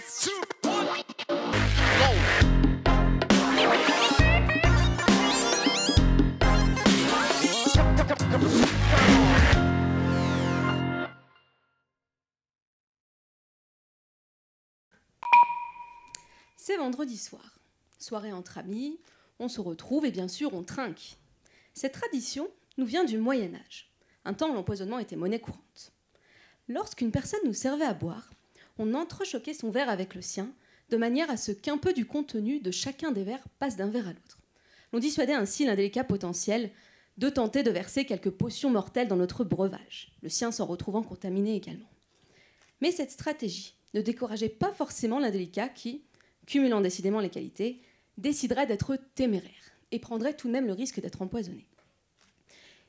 2, 1, go! C'est vendredi soir. Soirée entre amis, on se retrouve et bien sûr on trinque. Cette tradition nous vient du Moyen-Âge, un temps où l'empoisonnement était monnaie courante. Lorsqu'une personne nous servait à boire, on entrechoquait son verre avec le sien, de manière à ce qu'un peu du contenu de chacun des verres passe d'un verre à l'autre. On dissuadait ainsi l'indélicat potentiel de tenter de verser quelques potions mortelles dans notre breuvage, le sien s'en retrouvant contaminé également. Mais cette stratégie ne décourageait pas forcément l'indélicat qui, cumulant décidément les qualités, déciderait d'être téméraire et prendrait tout de même le risque d'être empoisonné.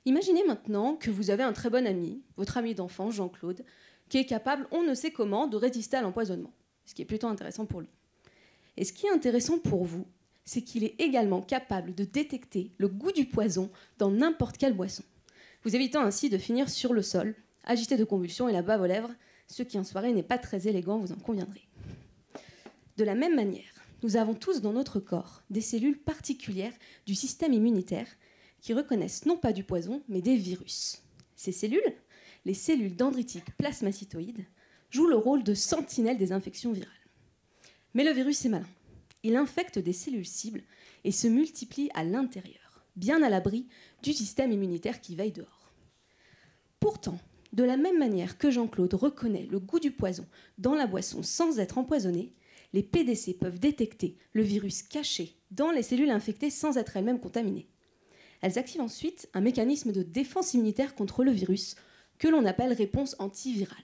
Imaginez maintenant que vous avez un très bon ami, votre ami d'enfance, Jean-Claude, qui est capable, on ne sait comment, de résister à l'empoisonnement, ce qui est plutôt intéressant pour lui. Et ce qui est intéressant pour vous, c'est qu'il est également capable de détecter le goût du poison dans n'importe quelle boisson, vous évitant ainsi de finir sur le sol, agité de convulsions et la bave aux lèvres, ce qui en soirée n'est pas très élégant, vous en conviendrez. De la même manière, nous avons tous dans notre corps des cellules particulières du système immunitaire qui reconnaissent non pas du poison, mais des virus. Ces cellules, les cellules dendritiques plasmacytoïdes, jouent le rôle de sentinelles des infections virales. Mais le virus est malin. Il infecte des cellules cibles et se multiplie à l'intérieur, bien à l'abri du système immunitaire qui veille dehors. Pourtant, de la même manière que Jean-Claude reconnaît le goût du poison dans la boisson sans être empoisonné, les PDC peuvent détecter le virus caché dans les cellules infectées sans être elles-mêmes contaminées. Elles activent ensuite un mécanisme de défense immunitaire contre le virus que l'on appelle réponse antivirale.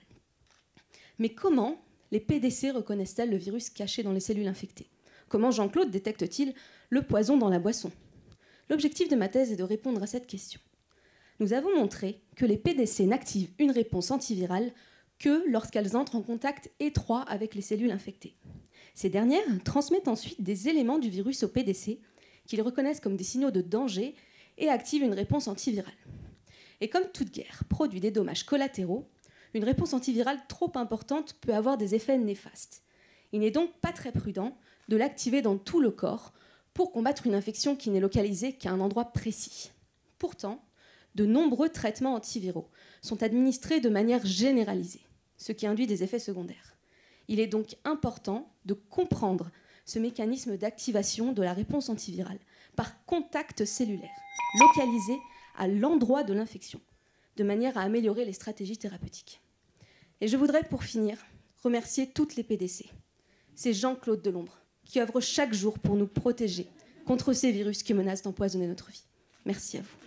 Mais comment les PDC reconnaissent-elles le virus caché dans les cellules infectées ? Comment Jean-Claude détecte-t-il le poison dans la boisson ? L'objectif de ma thèse est de répondre à cette question. Nous avons montré que les PDC n'activent une réponse antivirale que lorsqu'elles entrent en contact étroit avec les cellules infectées. Ces dernières transmettent ensuite des éléments du virus au PDC qu'ils reconnaissent comme des signaux de danger et activent une réponse antivirale. Et comme toute guerre produit des dommages collatéraux, une réponse antivirale trop importante peut avoir des effets néfastes. Il n'est donc pas très prudent de l'activer dans tout le corps pour combattre une infection qui n'est localisée qu'à un endroit précis. Pourtant, de nombreux traitements antiviraux sont administrés de manière généralisée, ce qui induit des effets secondaires. Il est donc important de comprendre ce mécanisme d'activation de la réponse antivirale par contact cellulaire, localisé à l'endroit de l'infection, de manière à améliorer les stratégies thérapeutiques. Et je voudrais, pour finir, remercier toutes les PDC. C'est Jean-Claude Delombre qui œuvre chaque jour pour nous protéger contre ces virus qui menacent d'empoisonner notre vie. Merci à vous.